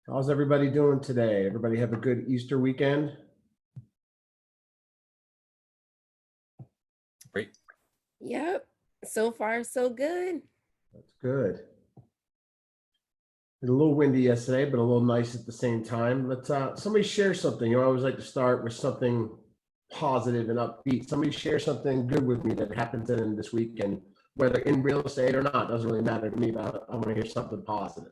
How's everybody doing today? Everybody have a good Easter weekend? Great. Yep. So far, so good. That's good. It was a little windy yesterday, but a little nice at the same time. Let's somebody share something. I always like to start with something positive and upbeat. Somebody share something good with me that happens in this weekend, whether in real estate or not, doesn't really matter to me, but I want to hear something positive.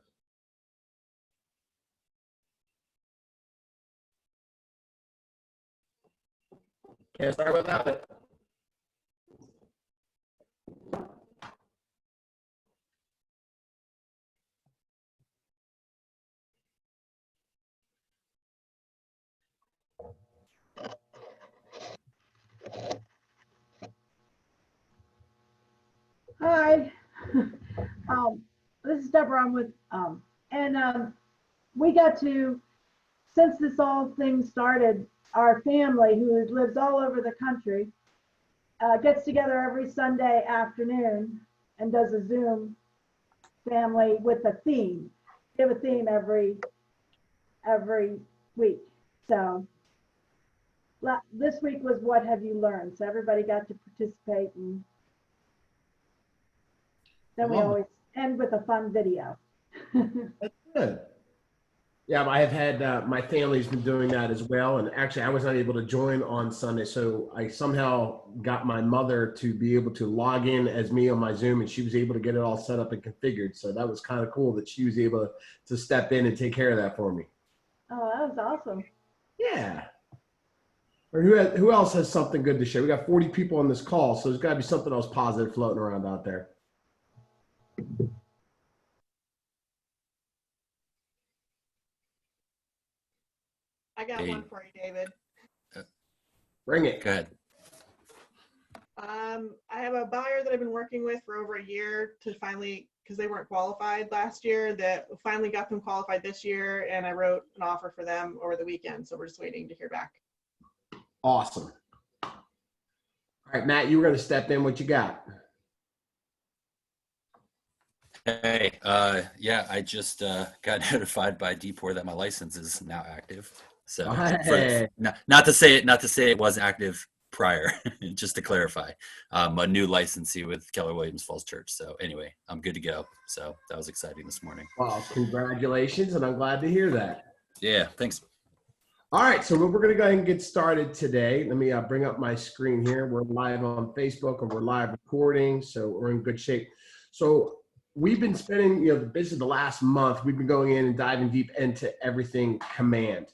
Can't start without it. Hi, this is Deborah. I'm with, we got to, since this all thing started, our family who lives all over the country gets together every Sunday afternoon and does a Zoom family with a theme. We have a theme every week. So this week was what have you learned? So everybody got to participate, and then we always end with a fun video. That's good. Yeah, I have had my family's been doing that as well. And actually, I was not able to join on Sunday. So I somehow got my mother to be able to log in as me on my Zoom, and she was able to get it all set up and configured. So that was kind of cool that she was able to step in and take care of that for me. Oh, that was awesome. Yeah. Or who else has something good to share? We got 40 people on this call, so there's got to be something else positive floating around out there. I got one for you, David. Bring it. Go ahead. I have a buyer that I've been working with for over a year to finally, because they weren't qualified last year, that finally got them qualified this year, and I wrote an offer for them over the weekend, so we're just waiting to hear back. Awesome. All right, Matt, you were going to step in. What you got? Hey, yeah, I just got notified by DPOR that my license is now active. So Hey. not to say it wasn't active prior, just to clarify. A new licensee with Keller Williams Falls Church. So anyway, I'm good to go. So that was exciting this morning. Well, congratulations, and I'm glad to hear that. Yeah, thanks. All right, so we're going to go ahead and get started today. Let me bring up my screen here. We're live on Facebook, and we're live recording, so we're in good shape. So we've been spending, basically the last month, we've been going in and diving deep into everything Command.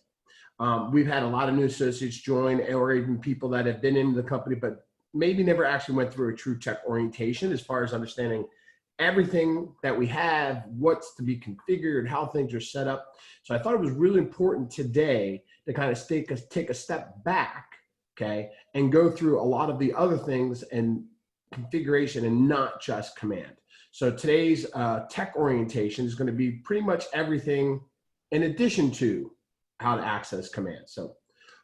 We've had a lot of new associates join, or even people that have been in the company, but maybe never actually went through a true tech orientation as far as understanding everything that we have, what's to be configured, how things are set up. So I thought it was really important today to kind of take a step back, okay, and go through a lot of the other things and configuration and not just Command. So today's tech orientation is going to be pretty much everything in addition to how to access Command. So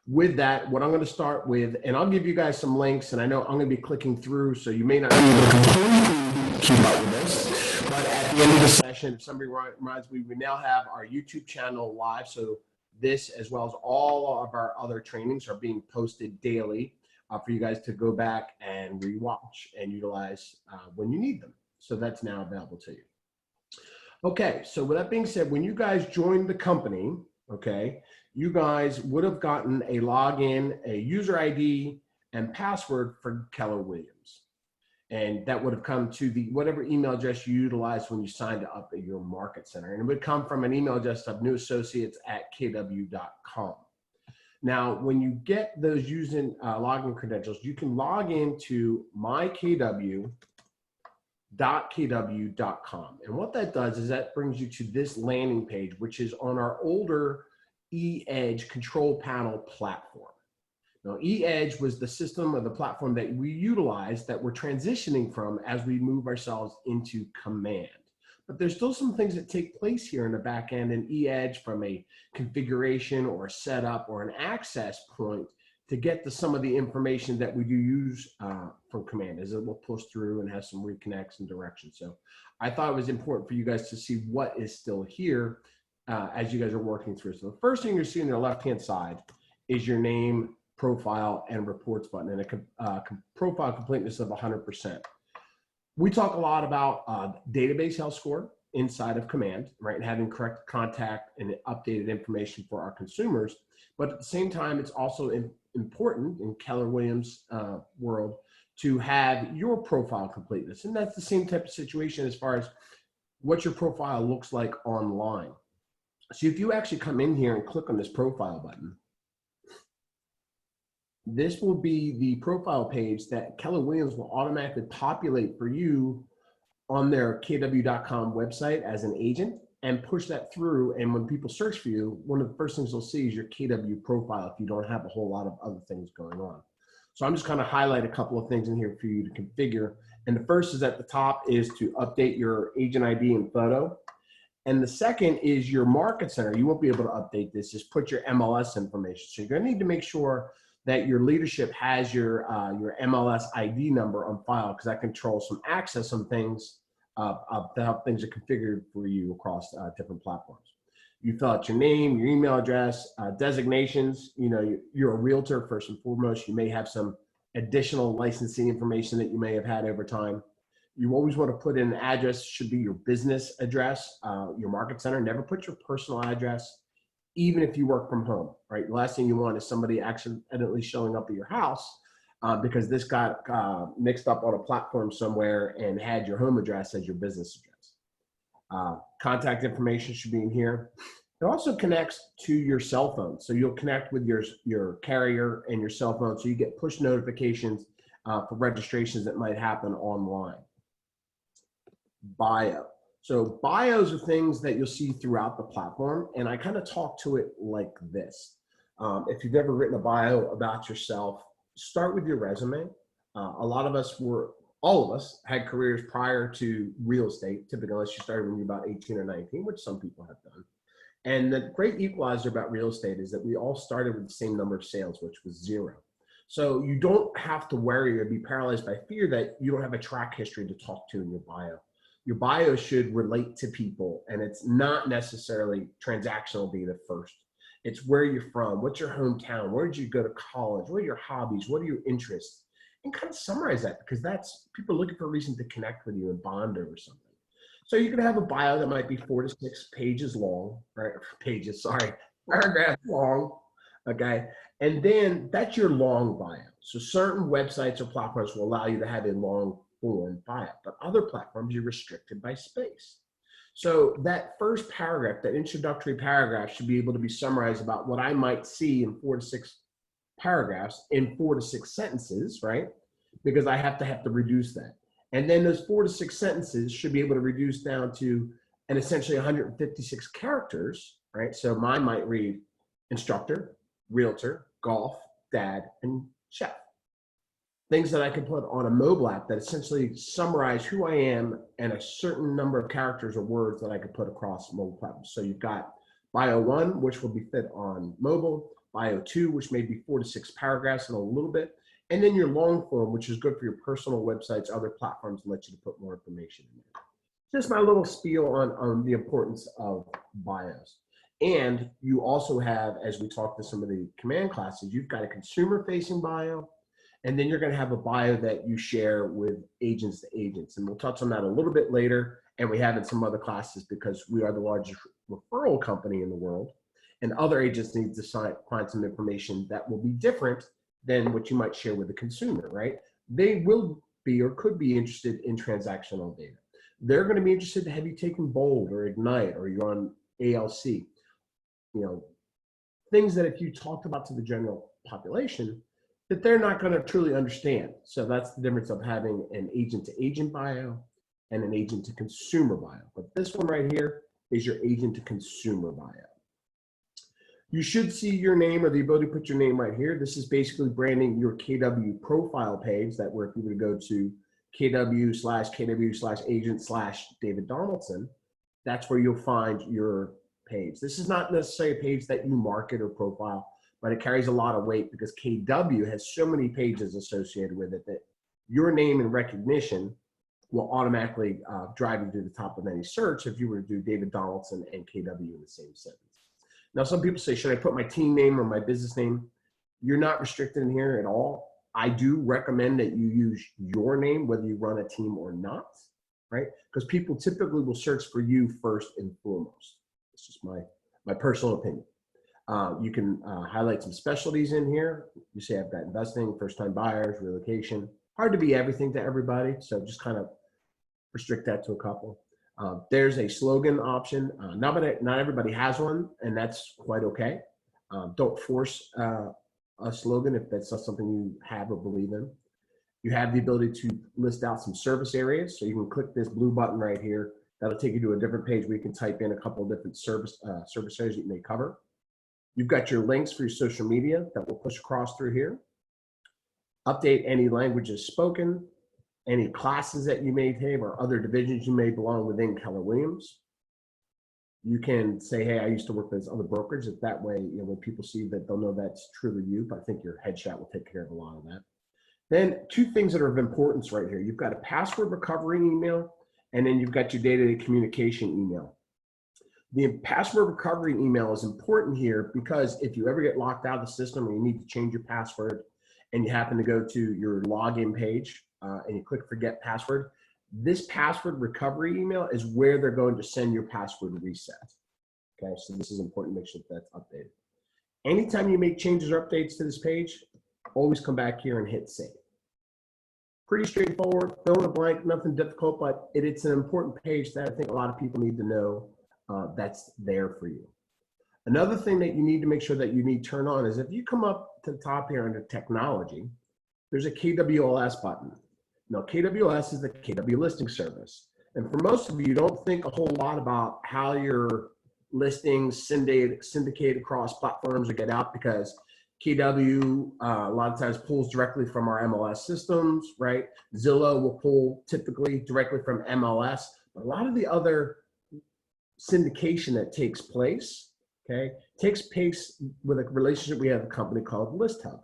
with that, what I'm going to start with, and I'll give you guys some links, and I know I'm going to be clicking through, so you may not be able to completely keep up with this, but at the end of the session, if somebody reminds me, we now have our YouTube channel live, so this, as well as all of our other trainings, are being posted daily for you guys to go back and rewatch and utilize when you need them. So that's now available to you. Okay, so with that being said, when you guys joined the company, okay, you guys would have gotten a login, a user ID, and password for Keller Williams. And that would have come to the whatever email address you utilized when you signed up at your market center. And it would come from an email address of newassociates@kw.com. Now, when you get those using login credentials, you can log into mykw.kw.com. And what that does is that brings you to this landing page, which is on our older eEdge control panel platform. Now, eEdge was the system or the platform that we utilized that we're transitioning from as we move ourselves into Command. But there's still some things that take place here in the back end in eEdge from a configuration or a setup or an access point to get to some of the information that we do use from Command, as it will push through and have some reconnects and directions. So I thought it was important for you guys to see what is still here as you guys are working through. So the first thing you're seeing on the left-hand side is your name, profile, and reports button, and a profile completeness of 100%. We talk a lot about database health score inside of Command, right? And having correct contact and updated information for our consumers. But at the same time, it's also important in Keller Williams' world to have your profile completeness. And that's the same type of situation as far as what your profile looks like online. So if you actually come in here and click on this profile button, this will be the profile page that Keller Williams will automatically populate for you on their kw.com website as an agent and push that through. And when people search for you, one of the first things they'll see is your KW profile if you don't have a whole lot of other things going on. So I'm just going to highlight a couple of things in here for you to configure. And the first is at the top is to update your agent ID and photo. And the second is your market center. You won't be able to update this, just put your MLS information. So you're going to need to make sure that your leadership has your MLS ID number on file, because that controls some access on things to how things are configured for you across different platforms. You fill out your name, your email address, designations. You know, you're a realtor first and foremost. You may have some additional licensing information that you may have had over time. You always want to put in an address, should be your business address, your market center. Never put your personal address, even if you work from home, right? The last thing you want is somebody accidentally showing up at your house because this got mixed up on a platform somewhere and had your home address as your business address. Contact information should be in here. It also connects to your cell phone. So you'll connect with your carrier and your cell phone, so you get push notifications for registrations that might happen online. Bio. So bios are things that you'll see throughout the platform, and I kind of talk to it like this. If you've ever written a bio about yourself, start with your resume. A lot of us all of us had careers prior to real estate, typically unless you started when you're about 18 or 19, which some people have done. And the great equalizer about real estate is that we all started with the same number of sales, which was 0. So you don't have to worry or be paralyzed by fear that you don't have a track history to talk to in your bio. Your bio should relate to people, and it's not necessarily transactional data first. It's where you're from, what's your hometown, where did you go to college, what are your hobbies, what are your interests, and kind of summarize that, because that's people looking for a reason to connect with you and bond over something. So you can have a bio that might be 4 to 6 pages long, right? Paragraphs long, okay? And then that's your long bio. So certain websites or platforms will allow you to have a long form bio, but other platforms you're restricted by space. So that first paragraph, that introductory paragraph, should be able to be summarized about what I might see in 4 to 6 paragraphs in 4 to 6 sentences, right? Because I have to reduce that. And then those 4 to 6 sentences should be able to reduce down to an essentially 156 characters, right? So mine might read instructor, realtor, golf, dad, and chef. Things that I can put on a mobile app that essentially summarize who I am and a certain number of characters or words that I could put across mobile platforms. So you've got bio 1, which will be fit on mobile, bio 2, which may be 4 to 6 paragraphs and a little bit, and then your long form, which is good for your personal websites, other platforms, and let you put more information in there. Just my little spiel on the importance of bios. And you also have, as we talk to some of the command classes, you've got a consumer-facing bio, and then you're going to have a bio that you share with agents to agents. And we'll touch on that a little bit later. And we have in some other classes, because we are the largest referral company in the world. And other agents need to find some information that will be different than what you might share with the consumer, right? They will be or could be interested in transactional data. They're going to be interested to have you taken Bold or Ignite, or you're on ALC. You know, things that if you talked about to the general population, that they're not going to truly understand. So that's the difference of having an agent-to-agent bio and an agent-to-consumer bio. But this one right here is your agent-to-consumer bio. You should see your name or the ability to put your name right here. This is basically branding your KW profile page, that where if you were to go to KW/agent/David Donaldson, that's where you'll find your page. This is not necessarily a page that you market or profile, but it carries a lot of weight because KW has so many pages associated with it that your name and recognition will automatically drive you to the top of any search if you were to do David Donaldson and KW in the same sentence. Now, some people say, should I put my team name or my business name? You're not restricted in here at all. I do recommend that you use your name, whether you run a team or not, right? Because people typically will search for you first and foremost. It's just my personal opinion. You can highlight some specialties in here. You say I've got investing, first-time buyers, relocation. Hard to be everything to everybody, so just kind of restrict that to a couple. There's a slogan option. Not everybody has one, and that's quite okay. Don't force a slogan if that's not something you have or believe in. You have the ability to list out some service areas, so you can click this blue button right here. That'll take you to a different page where you can type in a couple of different service areas that you may cover. You've got your links for your social media that will push across through here. Update any languages spoken, any classes that you may take or other divisions you may belong within Keller Williams. You can say, hey, I used to work with this other brokerage. If that way, when people see that, they'll know that's truly you. But I think your headshot will take care of a lot of that. Then two things that are of importance right here. You've got a password recovery email, and then you've got your day-to-day communication email. The password recovery email is important here because if you ever get locked out of the system or you need to change your password and you happen to go to your login page and you click forget password, this password recovery email is where they're going to send your password reset. Okay, so this is important to make sure that's updated. Anytime you make changes or updates to this page, always come back here and hit save. Pretty straightforward, fill in a blank, nothing difficult, but it's an important page that I think a lot of people need to know that's there for you. Another thing that you need to make sure that you need to turn on is if you come up to the top here under technology, there's a KWLS button. Now, KWLS is the KW listing service. And for most of you don't think a whole lot about how your listings syndicate across platforms or get out because KW a lot of times pulls directly from our MLS systems, right? Zillow will pull typically directly from MLS. But a lot of the other syndication that takes place, okay, takes place with a relationship we have with a company called ListHub.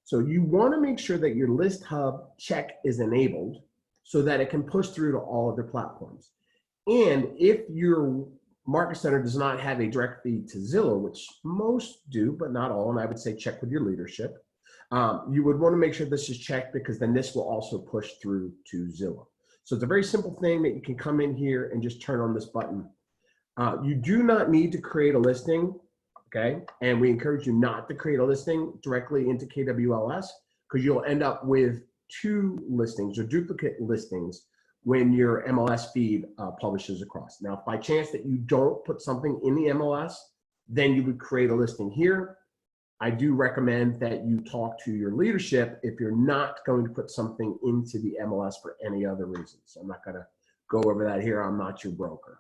So you want to make sure that your ListHub check is enabled so that it can push through to all other platforms. And if your market center does not have a direct feed to Zillow, which most do, but not all, and I would say check with your leadership, you would want to make sure this is checked because then this will also push through to Zillow. So it's a very simple thing that you can come in here and just turn on this button. You do not need to create a listing, okay? And we encourage you not to create a listing directly into KWLS because you'll end up with two listings or duplicate listings when your MLS feed publishes across. Now, if by chance that you don't put something in the MLS, then you would create a listing here. I do recommend that you talk to your leadership if you're not going to put something into the MLS for any other reason. So I'm not gonna go over that here. I'm not your broker.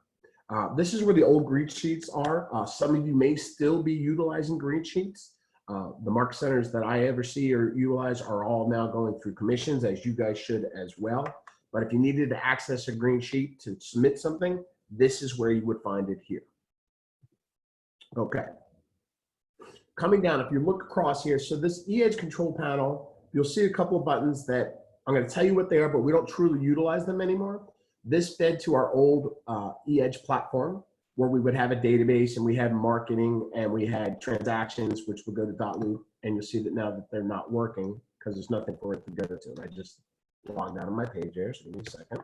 This is where the old green sheets are. Some of you may still be utilizing green sheets. The market centers that I ever see or utilize are all now going through commissions, as you guys should as well. But if you needed to access a green sheet to submit something, this is where you would find it here. Okay. Coming down, if you look across here, so this E-Edge control panel, you'll see a couple of buttons that I'm going to tell you what they are, but we don't truly utilize them anymore. This fed to our old E-Edge platform where we would have a database and we had marketing and we had transactions, which would go to .loop. And you'll see that now that they're not working because there's nothing for it to go to. I just logged out of my page there, so give me a second.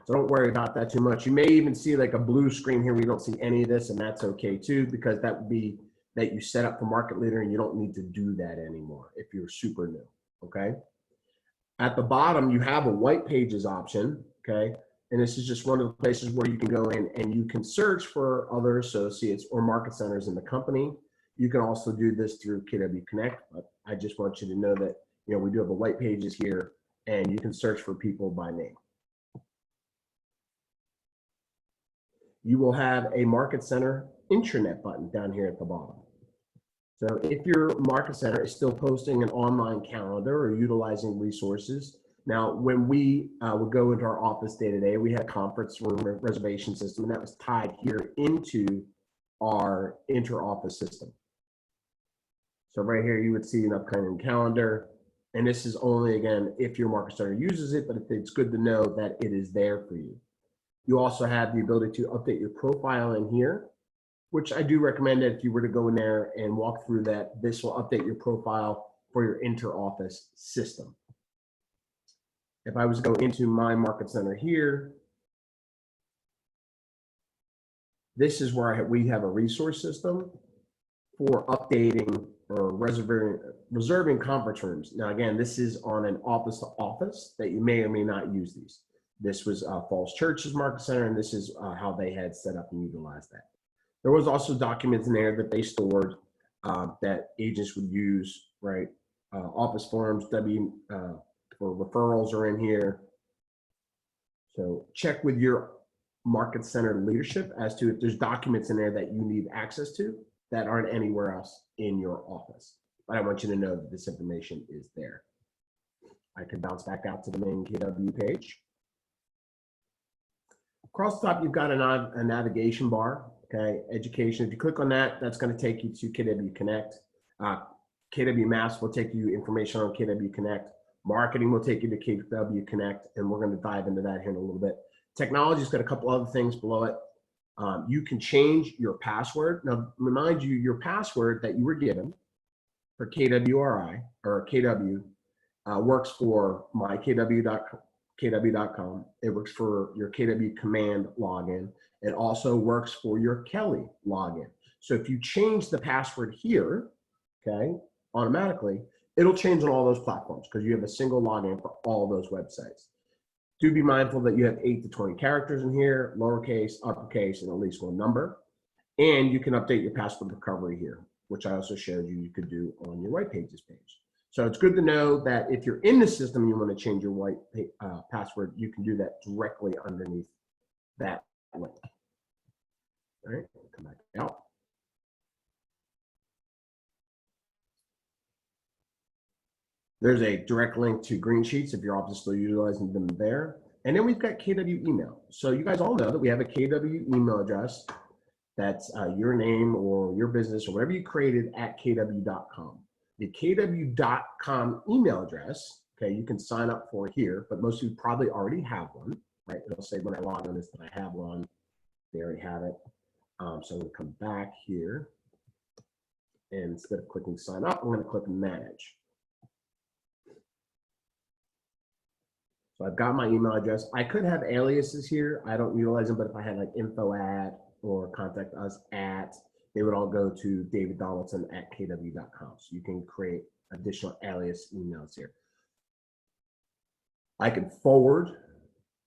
So don't worry about that too much. You may even see like a blue screen here where you don't see any of this, and that's okay too, because that would be that you set up for market leader and you don't need to do that anymore if you're super new, okay? At the bottom, you have a white pages option, okay? And this is just one of the places where you can go in and you can search for other associates or market centers in the company. You can also do this through KW Connect, but I just want you to know that, you know, we do have a white pages here and you can search for people by name. You will have a market center intranet button down here at the bottom. So if your market center is still posting an online calendar or utilizing resources, now when we would go into our office day to day, we had a conference room reservation system, and that was tied here into our inter-office system. So right here, you would see an upcoming calendar. And this is only, again, if your market center uses it, but it's good to know that it is there for you. You also have the ability to update your profile in here, which I do recommend that if you were to go in there and walk through that, this will update your profile for your inter-office system. If I was to go into my market center here, this is where we have a resource system for updating or reserving conference rooms. Now, again, this is on an office to office that you may or may not use these. This was Falls Church's market center, and this is how they had set up and utilized that. There was also documents in there that they stored that agents would use, right? Office forms, for referrals are in here. So check with your market center leadership as to if there's documents in there that you need access to that aren't anywhere else in your office. But I want you to know that this information is there. I can bounce back out to the main KW page. Across the top, you've got a navigation bar, okay? Education, if you click on that, that's gonna take you to KW Connect. KW Maps will take you information on KW Connect. Marketing will take you to KW Connect, and we're gonna dive into that here in a little bit. Technology's got a couple other things below it. You can change your password. Now, remind you, your password that you were given for KWRI or KW works for mykw.com. It works for your KW command login. It also works for your Kelly login. So if you change the password here, okay, automatically, it'll change on all those platforms because you have a single login for all those websites. Do be mindful that you have 8 to 20 characters in here, lowercase, uppercase, and at least one number. And you can update your password recovery here, which I also showed you could do on your white pages page. So it's good to know that if you're in the system and you want to change your white password, you can do that directly underneath that link. All right, come back out. There's a direct link to Green Sheets if your office is still utilizing them there. And then we've got KW email. So you guys all know that we have a KW email address that's your name or your business or whatever you created at kw.com. The kw.com email address, okay, you can sign up for here, but most of you probably already have one, right? It'll say when I log on this that I have one. They already have it. So I'm gonna come back here. And instead of clicking sign up, I'm gonna click manage. So I've got my email address. I could have aliases here. I don't utilize them, but if I had like info at or contact us at, they would all go to David Donaldson at kw.com. So you can create additional alias emails here. I can forward,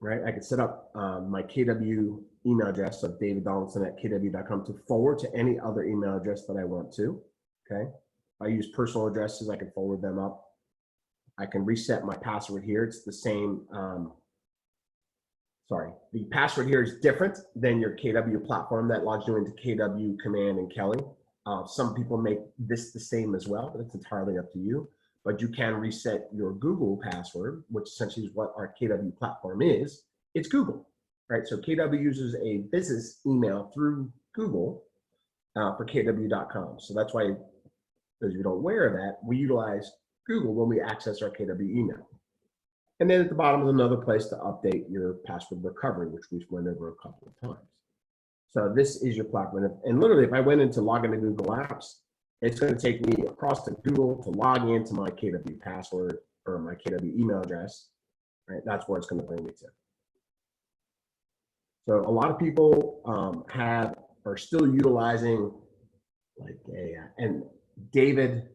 right? I can set up my KW email address of David Donaldson at kw.com to forward to any other email address that I want to, okay? If I use personal addresses, I can forward them up. I can reset my password here. It's the same, the password here is different than your KW platform that logs you into KW Command and Kelly. Some people make this the same as well, but it's entirely up to you. But you can reset your Google password, which essentially is what our KW platform is. It's Google, right? So KW uses a business email through Google for kw.com. So that's why, those of you don't aware of that, we utilize Google when we access our KW email. And then at the bottom is another place to update your password recovery, which we've went over a couple of times. So this is your platform. And literally, if I went into log into Google Apps, it's going to take me across to Google to log into my KW password or my KW email address, right? That's where it's going to bring me to. So a lot of people are still utilizing like and David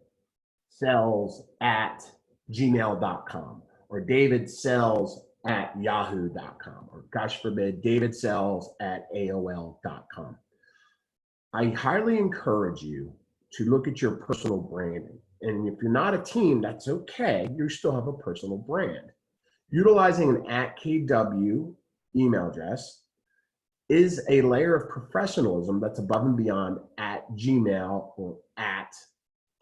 sells at gmail.com or David sells at yahoo.com or gosh forbid, David sells at AOL.com. I highly encourage you to look at your personal branding. And if you're not a team, that's okay. You still have a personal brand. Utilizing an @KW email address is a layer of professionalism that's above and beyond at Gmail or at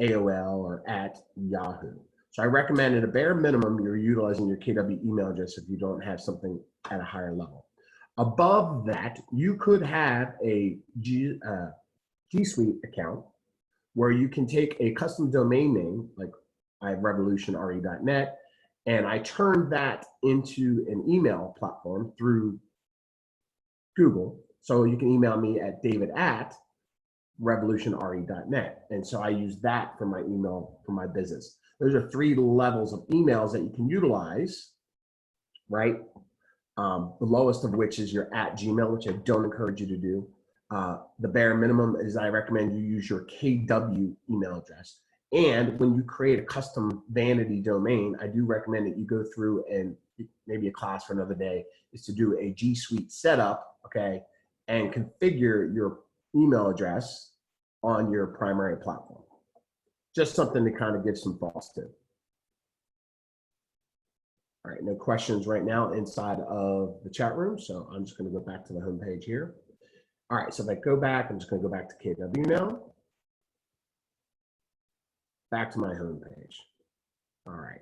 AOL or at Yahoo. So I recommend at a bare minimum, you're utilizing your KW email address if you don't have something at a higher level. Above that, you could have a G Suite account where you can take a custom domain name like I have revolutionre.net, and I turned that into an email platform through Google. So you can email me at david@revolutionre.net. And so I use that for my email for my business. Those are 3 levels of emails that you can utilize, right? The lowest of which is your @Gmail, which I don't encourage you to do. The bare minimum is I recommend you use your KW email address. And when you create a custom vanity domain, I do recommend that you go through, and maybe a class for another day is to do a G Suite setup, okay, and configure your email address on your primary platform. Just something to kind of give some thoughts to. All right, no questions right now inside of the chat room, so I'm just going to go back to the home page here. All right, so if I go back, I'm just going to go back to KW now. Back to my home page. All right,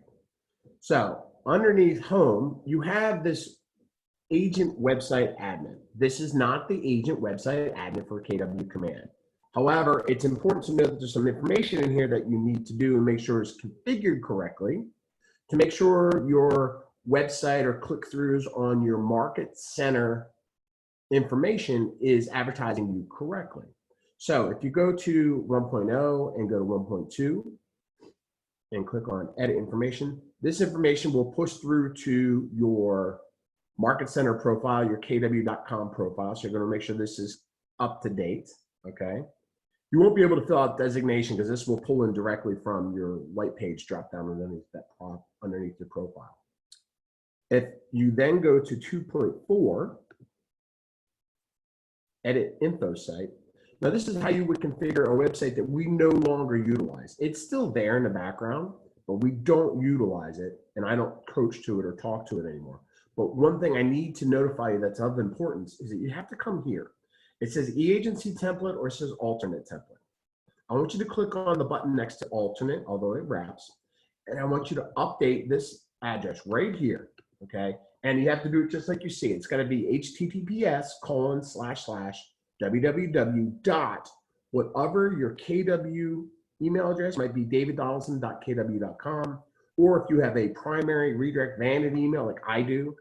so underneath home, you have this agent website admin. This is not the agent website admin for KW Command. However, it's important to know that there's some information in here that you need to do and make sure it's configured correctly to make sure your website or click-throughs on your market center information is advertising you correctly. So if you go to 1.0 and go to 1.2 and click on edit information, this information will push through to your market center profile, your kw.com profile. So you're going to make sure this is up to date, okay? You won't be able to fill out designation because this will pull in directly from your white page drop down underneath that underneath your profile. If you then go to 2.4, edit info site. Now this is how you would configure a website that we no longer utilize. It's still there in the background, but we don't utilize it, and I don't coach to it or talk to it anymore. But one thing I need to notify you that's of importance is that you have to come here. It says e-agency template or it says alternate template. I want you to click on the button next to alternate, although it wraps, and I want you to update this address right here, okay? And you have to do it just like you see. It's got to be https://www. Whatever your KW email address might be, daviddonaldson.kw.com, or if you have a primary redirect vanity email like I do,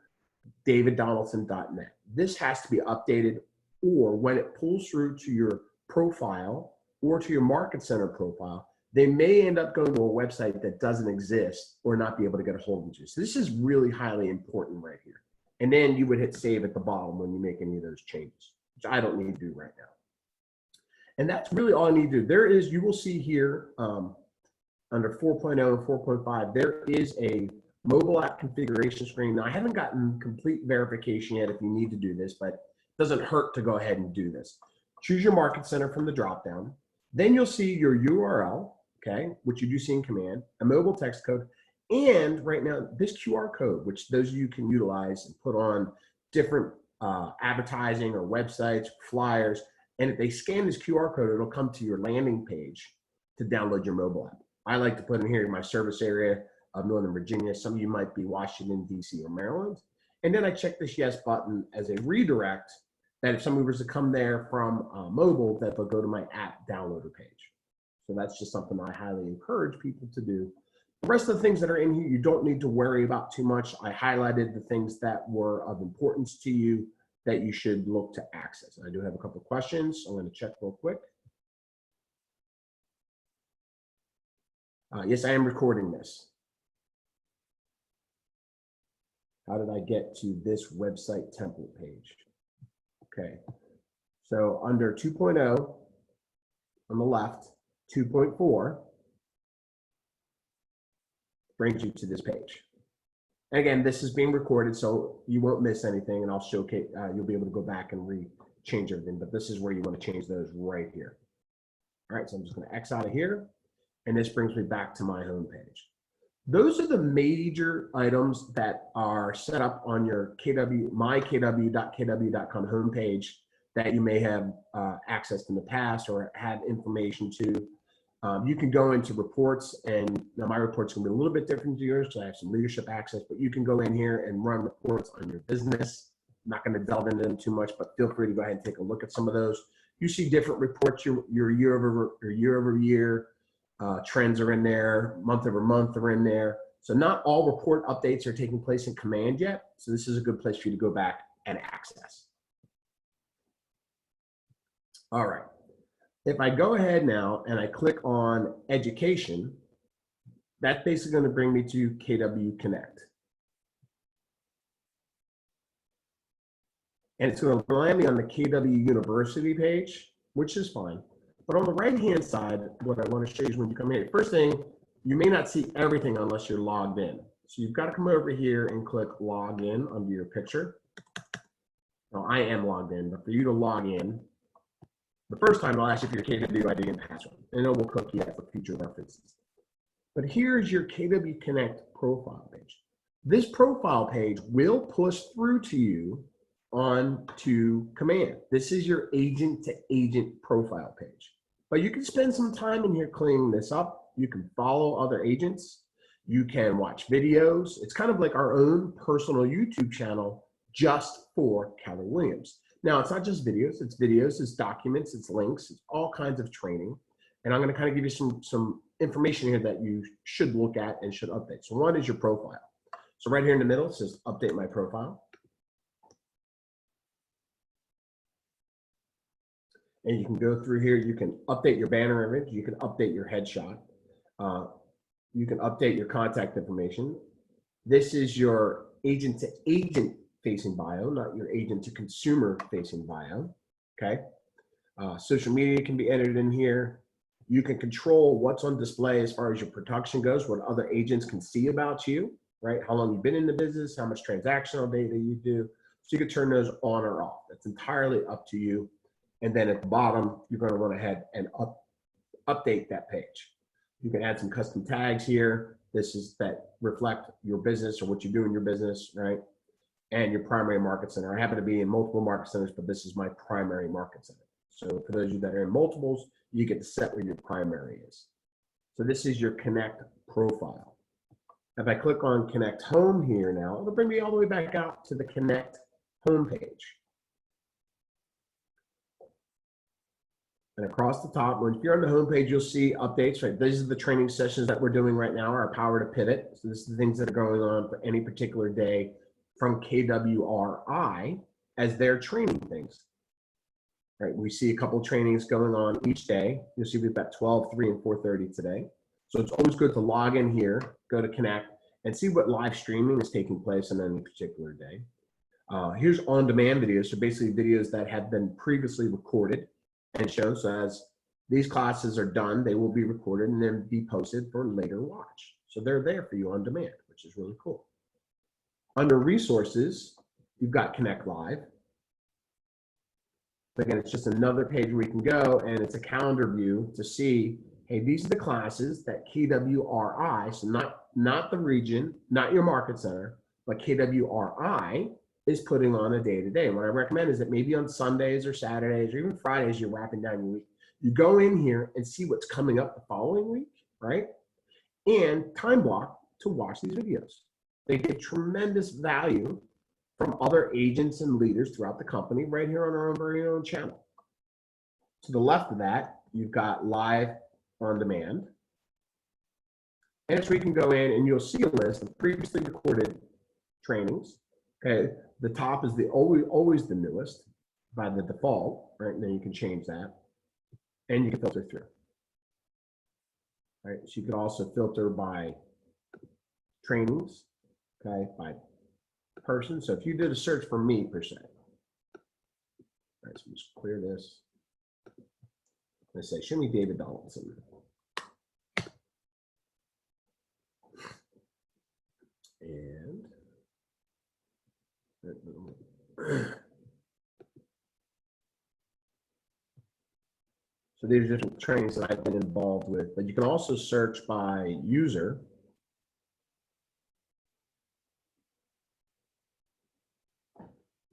daviddonaldson.net. This has to be updated, or when it pulls through to your profile or to your market center profile, they may end up going to a website that doesn't exist or not be able to get a hold of you. So this is really highly important right here. And then you would hit save at the bottom when you make any of those changes, which I don't need to do right now. And that's really all I need to do. There is, you will see here under 4.0 and 4.5, there is a mobile app configuration screen. Now I haven't gotten complete verification yet if you need to do this, but it doesn't hurt to go ahead and do this. Choose your market center from the dropdown. Then you'll see your URL, okay, which you do see in command, a mobile text code, and right now this QR code, which those of you can utilize and put on different advertising or websites, flyers, and if they scan this QR code, it'll come to your landing page to download your mobile app. I like to put in here my service area of Northern Virginia. Some of you might be Washington, D.C. or Maryland. And then I check this yes button as a redirect that if somebody was to come there from mobile, that they'll go to my app downloader page. So that's just something I highly encourage people to do. The rest of the things that are in here, you don't need to worry about too much. I highlighted the things that were of importance to you that you should look to access. I do have a couple of questions. I'm going to check real quick. Yes, I am recording this. How did I get to this website template page? Okay, so under 2.0 on the left, 2.4 brings you to this page. And again, this is being recorded, so you won't miss anything, and I'll showcase, you'll be able to go back and change everything, but this is where you want to change those right here. All right, so I'm just going to X out of here, and this brings me back to my home page. Those are the major items that are set up on your mykw.kw.com homepage that you may have accessed in the past or had information to. You can go into reports, and now my reports can be a little bit different to yours, so I have some leadership access, but you can go in here and run reports on your business. I'm not going to delve into them too much, but feel free to go ahead and take a look at some of those. You see different reports, your year over year, Trends are in there, month over month are in there. So not all report updates are taking place in Command yet. So this is a good place for you to go back and access. All right. If I go ahead now and I click on education, that's basically going to bring me to KW Connect. And it's going to land me on the KW University page, which is fine. But on the right-hand side, what I want to show you is when you come here, first thing, you may not see everything unless you're logged in. So you've got to come over here and click log in under your picture. Now I am logged in, but for you to log in, the first time I'll ask you for your KW ID and password, and then we'll click yes for future references. But here's your KW Connect profile page. This profile page will push through to you on to Command. This is your agent to agent profile page. But you can spend some time in here cleaning this up. You can follow other agents. You can watch videos. It's kind of like our own personal YouTube channel just for Keller Williams. Now, it's not just videos, it's documents, it's links, it's all kinds of training. And I'm going to kind of give you some information here that you should look at and should update. So one is your profile. So right here in the middle, it says update my profile. And you can go through here, you can update your banner image, you can update your headshot, you can update your contact information. This is your agent to agent facing bio, not your agent to consumer facing bio, okay? Social media can be edited in here. You can control what's on display as far as your production goes, what other agents can see about you, right? How long you've been in the business, how much transactional data you do. So you can turn those on or off. It's entirely up to you. And then at the bottom, you're going to run ahead and update that page. You can add some custom tags here. This is that reflect your business or what you do in your business, right? And your primary market center. I happen to be in multiple market centers, but this is my primary market center. So for those of you that are in multiples, you get to set where your primary is. So this is your Connect profile. If I click on Connect Home here now, it'll bring me all the way back out to the Connect homepage. And across the top, if you're on the homepage, you'll see updates, right? These are the training sessions that we're doing right now, our Power to Pivot. So this is the things that are going on for any particular day from KWRI as they're training things. Right, we see a couple of trainings going on each day. You'll see we've got 12, 3, and 4:30 today. So it's always good to log in here, go to Connect, and see what live streaming is taking place on any particular day. Here's on-demand videos, so basically videos that have been previously recorded and shown. So as these classes are done, they will be recorded and then be posted for later watch. So they're there for you on demand, which is really cool. Under resources, you've got Connect Live. Again, it's just another page where you can go and it's a calendar view to see, hey, these are the classes that KWRI, so not the region, not your market center, but KWRI is putting on a day-to-day. And what I recommend is that maybe on Sundays or Saturdays or even Fridays, you're wrapping down your week. You go in here and see what's coming up the following week, right? And time block to watch these videos. They get tremendous value from other agents and leaders throughout the company right here on our own very own channel. To the left of that, you've got live on demand. And so we can go in and you'll see a list of previously recorded trainings. Okay, the top is the always the newest by the default, right? And then you can change that and you can filter through. Right, so you can also filter by trainings, okay, by person. So if you did a search for me per se, all right, so just clear this. Let's say, show me David Donaldson. And so these are different trainings that I've been involved with, but you can also search by user.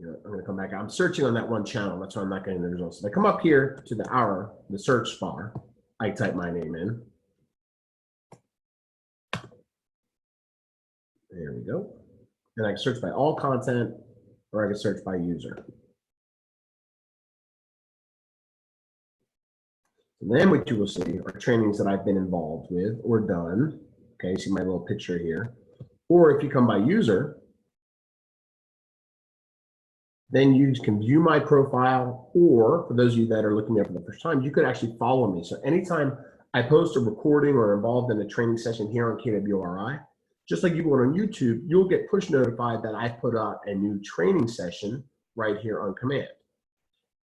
I'm going to come back. I'm searching on that one channel. That's why I'm not getting the results. If I come up here to the search bar, I type my name in. There we go. And I can search by all content, or I can search by user. Then what you will see are trainings that I've been involved with or done. Okay, see my little picture here. Or if you come by user, then you can view my profile, or for those of you that are looking at it for the first time, you could actually follow me. So anytime I post a recording or involved in a training session here on KWRI, just like you would on YouTube, you'll get push notified that I put out a new training session right here on command.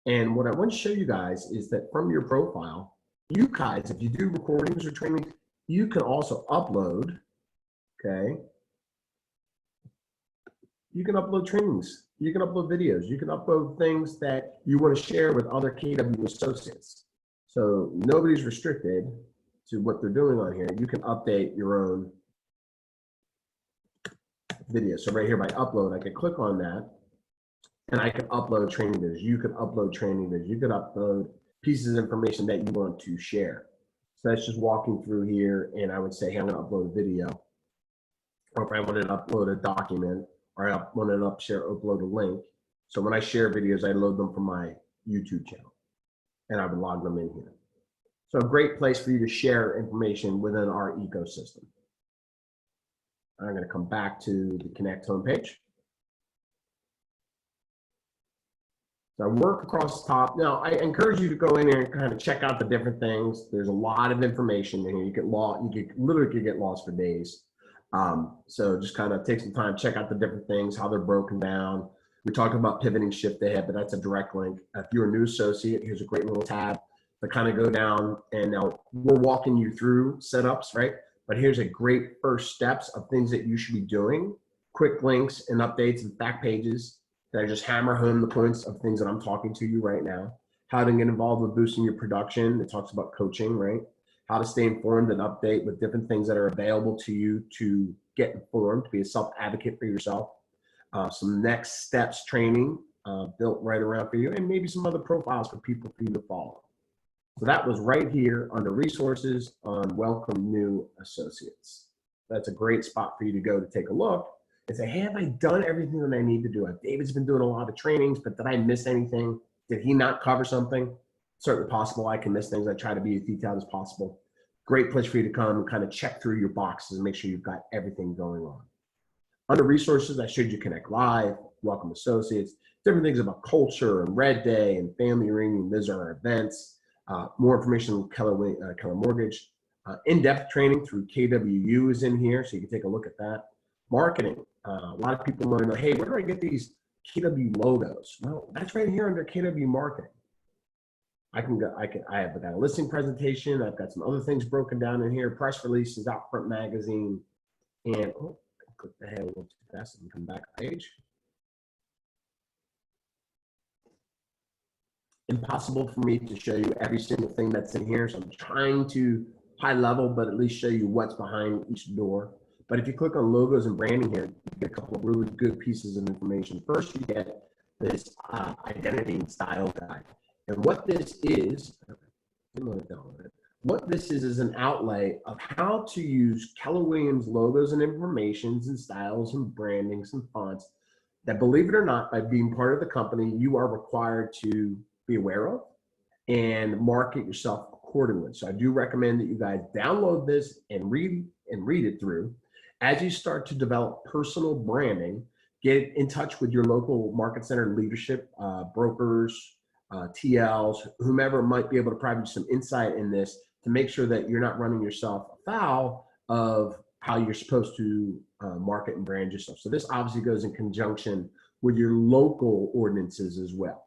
And what I want to show you guys is that from your profile, you guys, if you do recordings or trainings, you can also upload, okay? You can upload trainings, you can upload videos, you can upload things that you want to share with other KW associates. So nobody's restricted to what they're doing on here. You can update your own video. So right here by upload, I can click on that and I can upload training videos. You can upload training videos. You can upload pieces of information that you want to share. So that's just walking through here, and I would say, hey, I'm going to upload a video. Or if I wanted to upload a document, or I wanted to upload a link. So when I share videos, I load them from my YouTube channel, and I would log them in here. So a great place for you to share information within our ecosystem. I'm going to come back to the Connect homepage. So I work across the top. Now, I encourage you to go in there and kind of check out the different things. There's a lot of information in here. You could literally get lost for days. So just kind of take some time, check out the different things, how they're broken down. We talked about pivoting shift ahead, but that's a direct link. If you're a new associate, here's a great little tab to kind of go down. And now we're walking you through setups, right? But here's a great first steps of things that you should be doing, quick links and updates and back pages that just hammer home the points of things that I'm talking to you right now. How to get involved with boosting your production. It talks about coaching, right? How to stay informed and update with different things that are available to you to get informed, to be a self-advocate for yourself. Some next steps training built right around for you, and maybe some other profiles for people for you to follow. So that was right here under resources on welcome new associates. That's a great spot for you to go to take a look and say, hey, have I done everything that I need to do? David's been doing a lot of trainings, but did I miss anything? Did he not cover something? Certainly possible. I can miss things. I try to be as detailed as possible. Great place for you to come and kind of check through your boxes and make sure you've got everything going on. Under resources, I showed you Connect Live, Welcome Associates, different things about culture and Red Day and family reunion. Those are our events. More information on Keller Mortgage. In-depth training through KWU is in here, so you can take a look at that. Marketing. A lot of people want to know, hey, where do I get these KW logos? Well, that's right here under KW Marketing. I have got a listing presentation. I've got some other things broken down in here. Press releases, Outfront Magazine, and click the head a little too fast and come back page. Impossible for me to show you every single thing that's in here, so I'm trying to high level, but at least show you what's behind each door. But if you click on logos and branding here, you get a couple of really good pieces of information. First, you get this identity and style guide. And what this is an outlay of how to use Keller Williams logos and informations and styles and brandings and fonts that, believe it or not, by being part of the company, you are required to be aware of and market yourself accordingly. So I do recommend that you guys download this and read it through. As you start to develop personal branding, get in touch with your local market center leadership, brokers, TLs, whomever might be able to provide you some insight in this to make sure that you're not running yourself afoul of how you're supposed to market and brand yourself. So this obviously goes in conjunction with your local ordinances as well.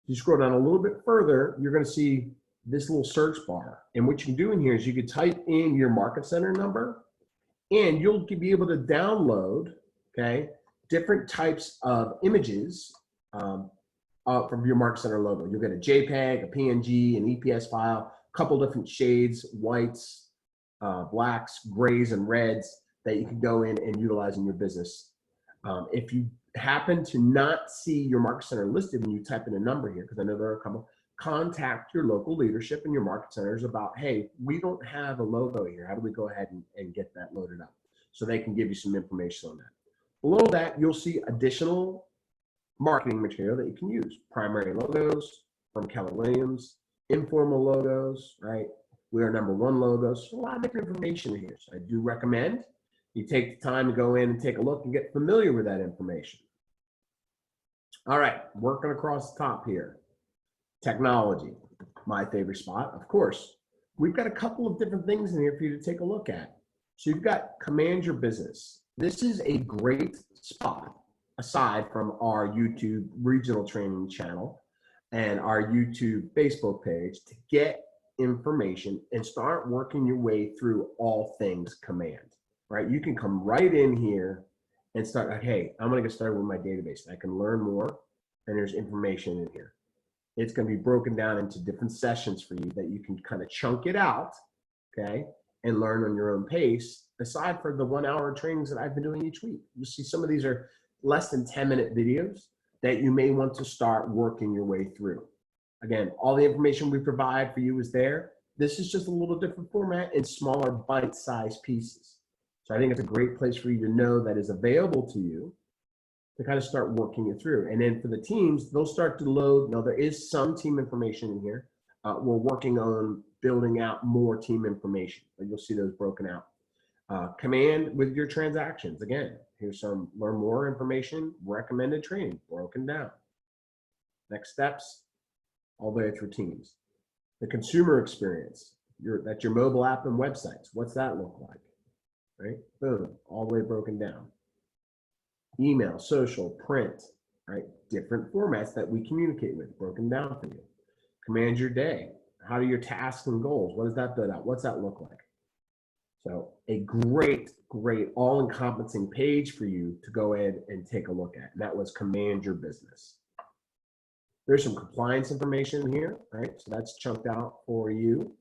If you scroll down a little bit further, you're going to see this little search bar. And what you can do in here is you can type in your market center number, and you'll be able to download, okay, different types of images from your market center logo. You'll get a JPEG, a PNG, an EPS file, a couple different shades, whites, blacks, grays, and reds that you can go in and utilize in your business. If you happen to not see your market center listed when you type in a number here, because I know there are a couple, contact your local leadership and your market centers about, hey, we don't have a logo here. How do we go ahead and get that loaded up? So they can give you some information on that. Below that, you'll see additional marketing material that you can use. Primary logos from Keller Williams, informal logos, right? We are #1 logos. So a lot of different information here. So I do recommend you take the time to go in and take a look and get familiar with that information. All right, working across the top here. Technology, my favorite spot, of course. We've got a couple of different things in here for you to take a look at. So you've got Command Your Business. This is a great spot, aside from our YouTube regional training channel and our YouTube Facebook page, to get information and start working your way through all things Command, right? You can come right in here and start like, hey, I'm gonna get started with my database. I can learn more, and there's information in here. It's going to be broken down into different sessions for you that you can kind of chunk it out, okay, and learn on your own pace, aside for the 1-hour trainings that I've been doing each week. You see some of these are less than 10-minute videos that you may want to start working your way through. Again, all the information we provide for you is there. This is just a little different format in smaller bite-sized pieces. So I think it's a great place for you to know that is available to you to kind of start working it through. And then for the teams, they'll start to load. Now, there is some team information in here. We're working on building out more team information, but you'll see those broken out. Command with your transactions. Again, here's some learn more information, recommended training, broken down. Next steps, all the way through teams. The consumer experience, that's your mobile app and websites. What's that look like? Right? Boom, all the way broken down. Email, social, print, right? Different formats that we communicate with, broken down for you. Command your day. How do your tasks and goals? What does that build out? What's that look like? So a great, great all-encompassing page for you to go ahead and take a look at. And that was Command Your Business. There's some compliance information here, right? So that's chunked out for you.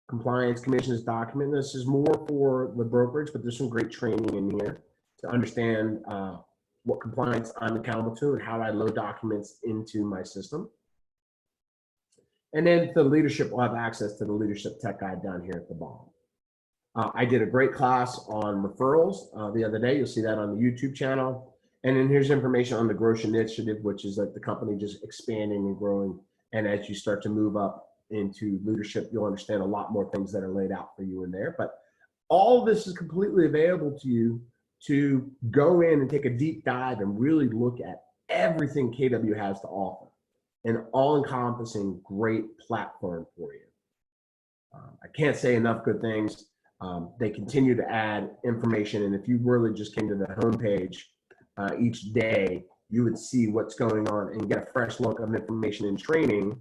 Compliance commissions document. This is more for the brokerage, but there's some great training in here to understand what compliance I'm accountable to and how I load documents into my system. And then the leadership will have access to the leadership tech guide down here at the bottom. I did a great class on referrals the other day. You'll see that on the YouTube channel. And then here's information on the Growth Initiative, which is like the company just expanding and growing. And as you start to move up into leadership, you'll understand a lot more things that are laid out for you in there. But all of this is completely available to you to go in and take a deep dive and really look at everything KW has to offer. An all-encompassing great platform for you. I can't say enough good things. They continue to add information, and if you really just came to the homepage each day, you would see what's going on and get a fresh look of information and training.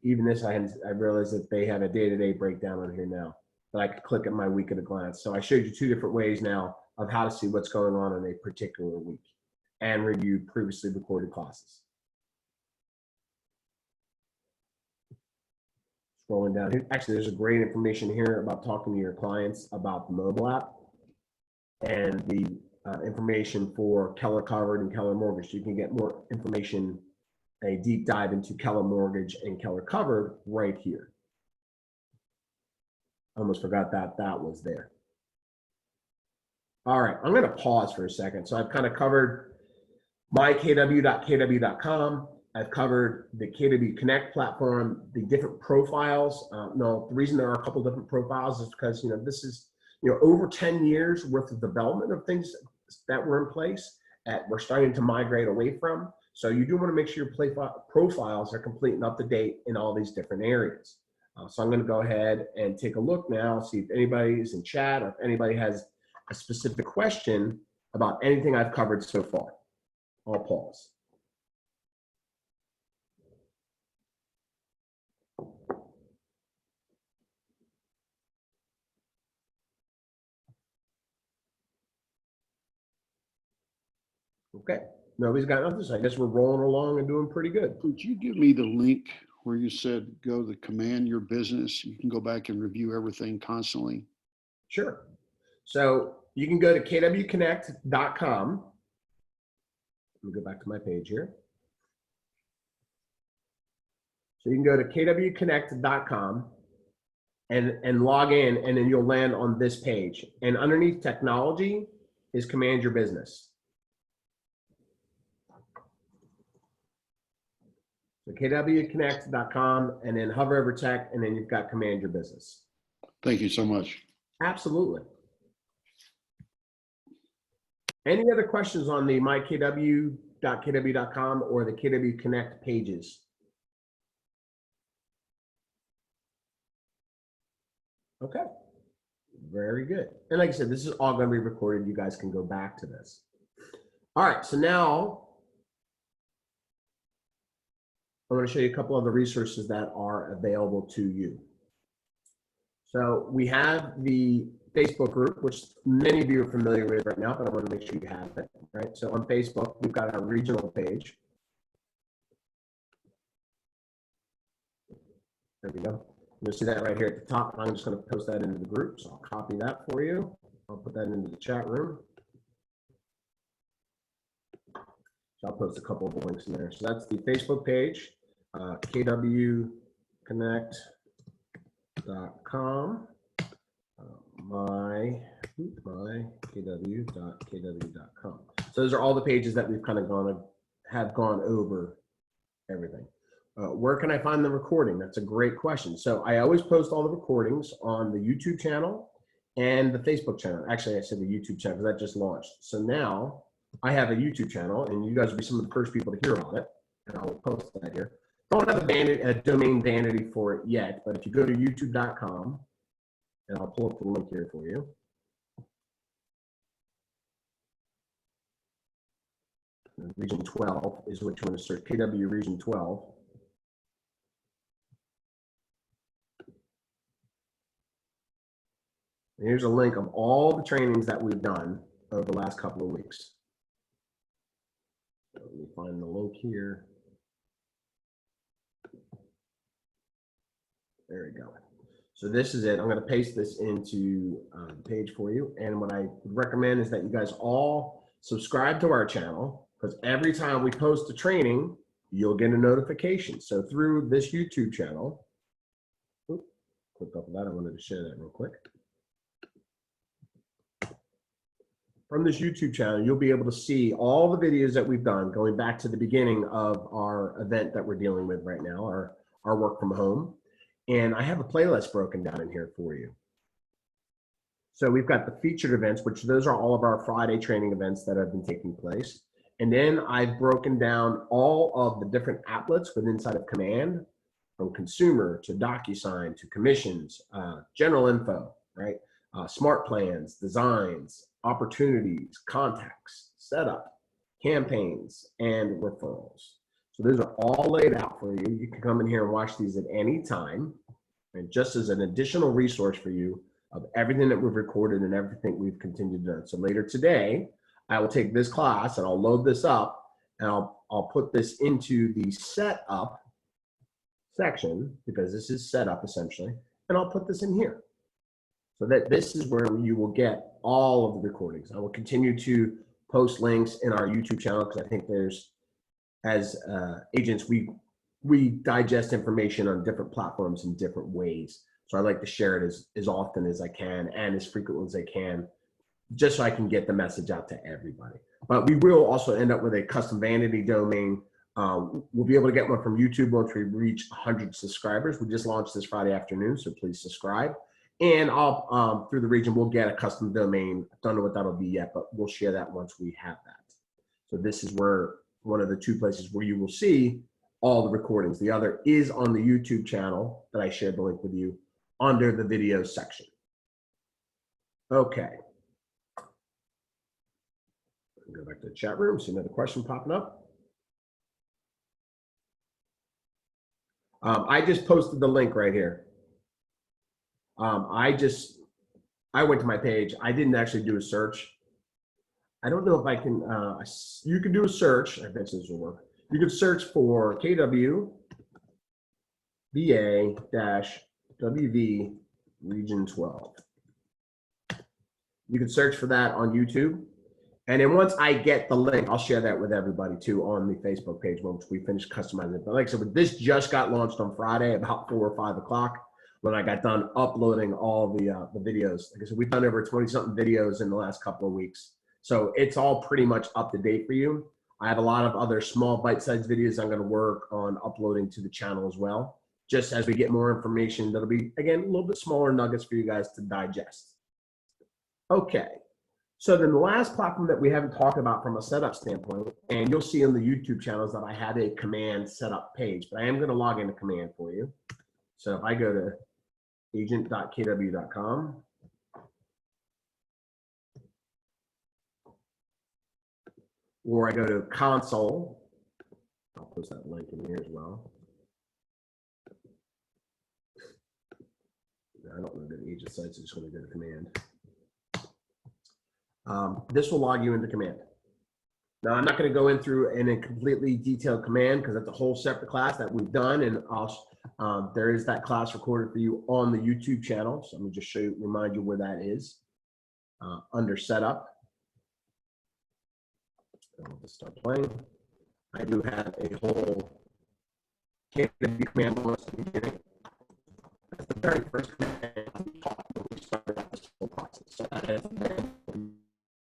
Even this, I realized that they have a day-to-day breakdown on here now that I could click at my week at a glance. So I showed you 2 different ways now of how to see what's going on in a particular week and review previously recorded classes. Scrolling down here, actually, there's a great information here about talking to your clients about the mobile app and the information for Keller Covered and Keller Mortgage. You can get more information, a deep dive into Keller Mortgage and Keller Covered right here. Almost forgot that was there. All right, I'm going to pause for a second. So I've kind of covered mykw.kw.com. I've covered the KW Connect platform, the different profiles. No, the reason there are a couple different profiles is because, this is, over 10 years worth of development of things that were in place that we're starting to migrate away from. So you do want to make sure your profiles are complete and up to date in all these different areas. So I'm going to go ahead and take a look now, see if anybody is in chat or if anybody has a specific question about anything I've covered so far. I'll pause. Okay, nobody's got nothing, so I guess we're rolling along and doing pretty good. Could you give me the link where you said go to Command Your Business? You can go back and review everything constantly. Sure. So you can go to kwconnect.com. Let me go back to my page here. So you can go to kwconnect.com and log in, and then you'll land on this page. And underneath technology is Command Your Business. So kwconnect.com, and then hover over tech, and then you've got command your business. Thank you so much. Absolutely. Any other questions on the mykw.kw.com or the KW Connect pages? Okay, very good. And like I said, this is all going to be recorded. You guys can go back to this. All right, so now I'm going to show you a couple of the resources that are available to you. So we have the Facebook group, which many of you are familiar with right now, but I want to make sure you have it, right? So on Facebook, we've got our regional page. There we go. You'll see that right here at the top. I'm just going to post that into the group. So I'll copy that for you. I'll put that into the chat room. So I'll post a couple of links in there. So that's the Facebook page, kwconnect.com, mykw.kw.com. So those are all the pages that we've kind of gone over everything. Where can I find the recording? That's a great question. So I always post all the recordings on the YouTube channel and the Facebook channel. Actually, I said the YouTube channel because that just launched. So now I have a YouTube channel, and you guys will be some of the first people to hear about it. And I'll post that here. Don't have a domain vanity for it yet, but if you go to youtube.com, and I'll pull up the link here for you. Region 12 is what you want to search, KW Region 12. And here's a link of all the trainings that we've done over the last couple of weeks. So let me find the link here. There we go. So this is it. I'm going to paste this into the page for you. And what I would recommend is that you guys all subscribe to our channel, because every time we post a training, you'll get a notification. So through this YouTube channel, click up that. I wanted to share that real quick. From this YouTube channel, you'll be able to see all the videos that we've done going back to the beginning of our event that we're dealing with right now, our work from home. And I have a playlist broken down in here for you. So we've got the featured events, which those are all of our Friday training events that have been taking place. And then I've broken down all of the different applets within inside of Command, from consumer to DocuSign to commissions, general info, right? Smart plans, designs, opportunities, contacts, setup, campaigns, and referrals. So those are all laid out for you. You can come in here and watch these at any time. And just as an additional resource for you of everything that we've recorded and everything we've continued to do. So later today, I will take this class and I'll load this up, and I'll put this into the setup section, because this is setup essentially, and I'll put this in here. So that this is where you will get all of the recordings. I will continue to post links in our YouTube channel, because I think there's, as agents, we digest information on different platforms in different ways. So I like to share it as often as I can and as frequently as I can, just so I can get the message out to everybody. But we will also end up with a custom vanity domain. We'll be able to get one from YouTube once we reach 100 subscribers. We just launched this Friday afternoon, so please subscribe. And I'll, through the region, we'll get a custom domain. I don't know what that'll be yet, but we'll share that once we have that. So this is where one of the two places where you will see all the recordings. The other is on the YouTube channel that I shared the link with you under the videos section. Okay. Go back to the chat room, see another question popping up. I just posted the link right here. I went to my page. I didn't actually do a search. I don't know if I can, you can do a search. I bet this will work. You can search for KW BA-WV Region 12. You can search for that on YouTube. And then once I get the link, I'll share that with everybody too on the Facebook page once we finish customizing it. But like I said, this just got launched on Friday about 4 or 5 o'clock when I got done uploading all the videos. Like I said, we've done over 20-something videos in the last couple of weeks. So it's all pretty much up to date for you. I have a lot of other small bite-sized videos I'm going to work on uploading to the channel as well. Just as we get more information, that'll be, again, a little bit smaller nuggets for you guys to digest. Okay. So then the last platform that we haven't talked about from a setup standpoint, and you'll see on the YouTube channels that I have a command setup page, but I am going to log into command for you. So if I go to agent.kw.com, or I go to console, I'll post that link in here as well. I don't want to go to agent sites, I just want to go to command. This will log you into command. Now, I'm not going to go in through in a completely detailed command because that's a whole separate class that we've done, and there is that class recorded for you on the YouTube channel. So let me just show you, remind you where that is. Under setup. I'll just start playing. I do have a whole command list at the beginning. That's the very first command we taught when we started out this whole process. So that is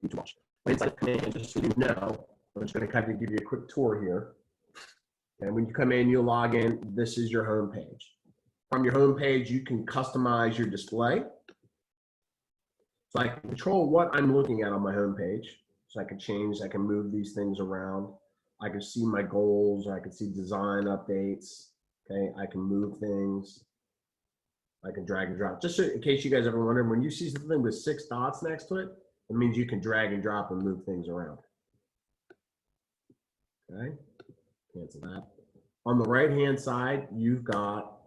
you to watch. But inside command, just so you know, I'm just going to kind of give you a quick tour here. And when you come in, you'll log in. This is your home page. From your home page, you can customize your display. So I can control what I'm looking at on my home page. So I can change, I can move these things around. I can see my goals, I can see design updates. Okay, I can move things. I can drag and drop. Just so, in case you guys ever wonder, when you see something with 6 dots next to it, it means you can drag and drop and move things around. Okay, cancel that. On the right-hand side, you've got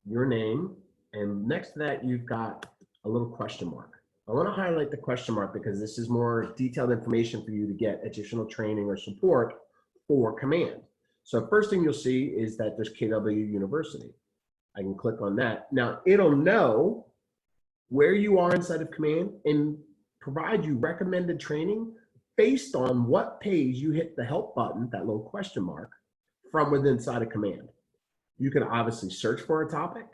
your name, and next to that, you've got a little question mark. I want to highlight the question mark because this is more detailed information for you to get additional training or support for command. So first thing you'll see is that there's KW University. I can click on that. Now it'll know where you are inside of command and provide you recommended training based on what page you hit the help button, that little question mark, from within inside of command. You can obviously search for a topic,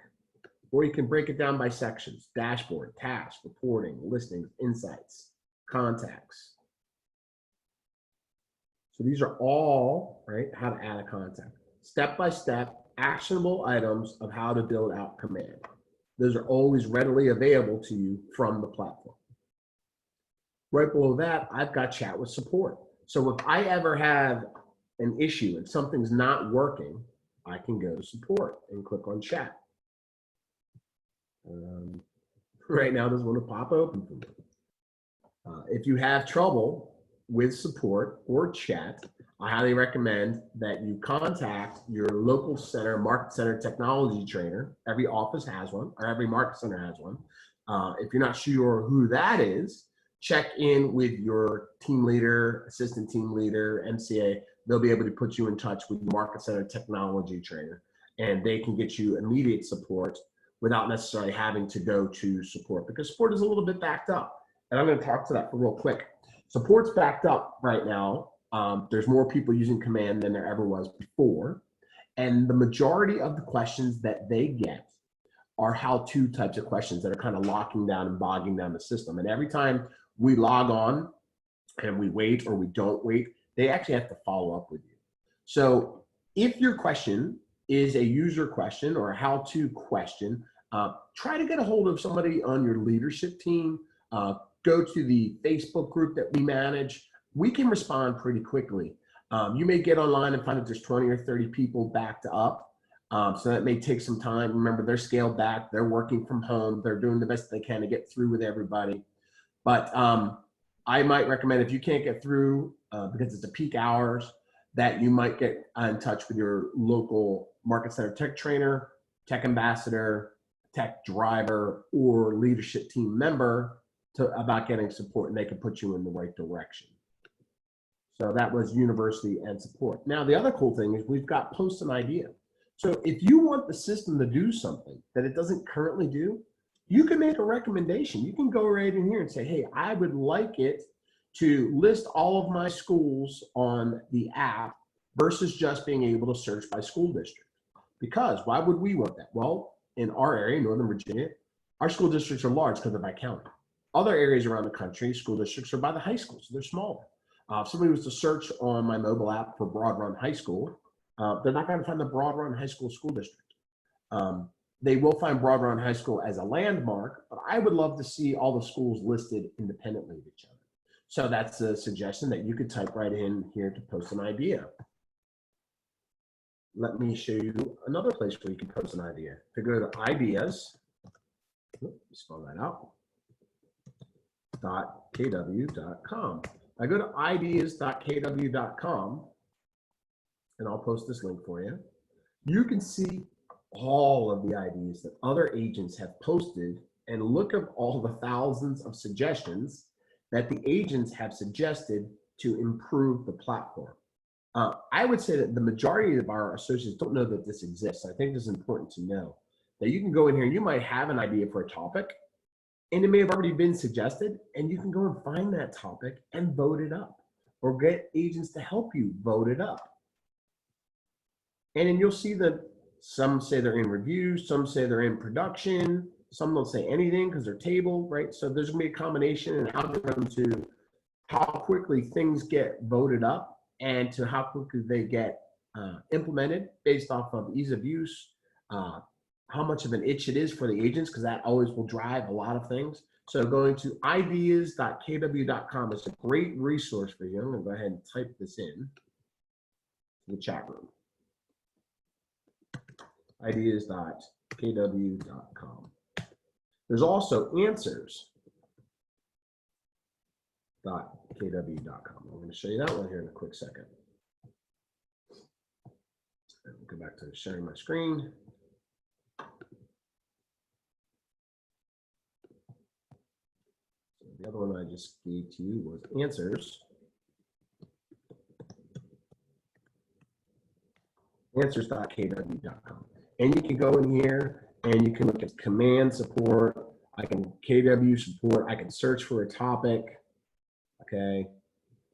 or you can break it down by sections: dashboard, tasks, reporting, listings, insights, contacts. So these are all, right, how to add a contact. Step-by-step, actionable items of how to build out command. Those are always readily available to you from the platform. Right below that, I've got chat with support. So if I ever have an issue and something's not working, I can go to support and click on chat. Right now, doesn't want to pop open for me. If you have trouble with support or chat, I highly recommend that you contact your local center, market center technology trainer. Every office has one, or every market center has one. If you're not sure who that is, check in with your team leader, assistant team leader, MCA. They'll be able to put you in touch with your market center technology trainer, and they can get you immediate support without necessarily having to go to support, because support is a little bit backed up. And I'm going to talk to that for real quick. Support's backed up right now. There's more people using command than there ever was before. And the majority of the questions that they get are how-to types of questions that are kind of locking down and bogging down the system. And every time we log on and we wait or we don't wait, they actually have to follow up with you. So if your question is a user question or a how-to question, try to get a hold of somebody on your leadership team. Go to the Facebook group that we manage. We can respond pretty quickly. You may get online and find that there's 20 or 30 people backed up. So that may take some time. Remember, they're scaled back. They're working from home. They're doing the best they can to get through with everybody. But I might recommend, if you can't get through because it's a peak hours, that you might get in touch with your local market center tech trainer, tech ambassador, tech driver, or leadership team member about getting support, and they can put you in the right direction. So that was university and support. Now, the other cool thing is we've got post an idea. So if you want the system to do something that it doesn't currently do, you can make a recommendation. You can go right in here and say, hey, I would like it to list all of my schools on the app versus just being able to search by school district. Because why would we want that? Well, in our area, Northern Virginia, our school districts are large because they're by county. Other areas around the country, school districts are by the high schools, so they're smaller. If somebody was to search on my mobile app for Broad Run High School, they're not going to find the Broad Run High School school district. They will find Broad Run High School as a landmark, but I would love to see all the schools listed independently of each other. So that's a suggestion that you could type right in here to post an idea. Let me show you another place where you can post an idea. To go to ideas, spell that out, .kw.com. I go to ideas.kw.com, and I'll post this link for you. You can see all of the ideas that other agents have posted, and look at all the thousands of suggestions that the agents have suggested to improve the platform. I would say that the majority of our associates don't know that this exists. I think this is important to know that you can go in here and you might have an idea for a topic, and it may have already been suggested, and you can go and find that topic and vote it up, or get agents to help you vote it up. And then you'll see that some say they're in review, some say they're in production, some don't say anything because they're tabled, right? So there's gonna be a combination and algorithm to how quickly things get voted up and to how quickly they get implemented based off of ease of use, how much of an itch it is for the agents, because that always will drive a lot of things. So going to ideas.kw.com is a great resource for you. I'm gonna go ahead and type this in the chat room. Ideas.kw.com. There's also answers.kw.com. I'm going to show you that one here in a quick second. Go back to sharing my screen. The other one I just gave to you was answers.kw.com. And you can go in here and you can look at command support. I can KW support. I can search for a topic. Okay.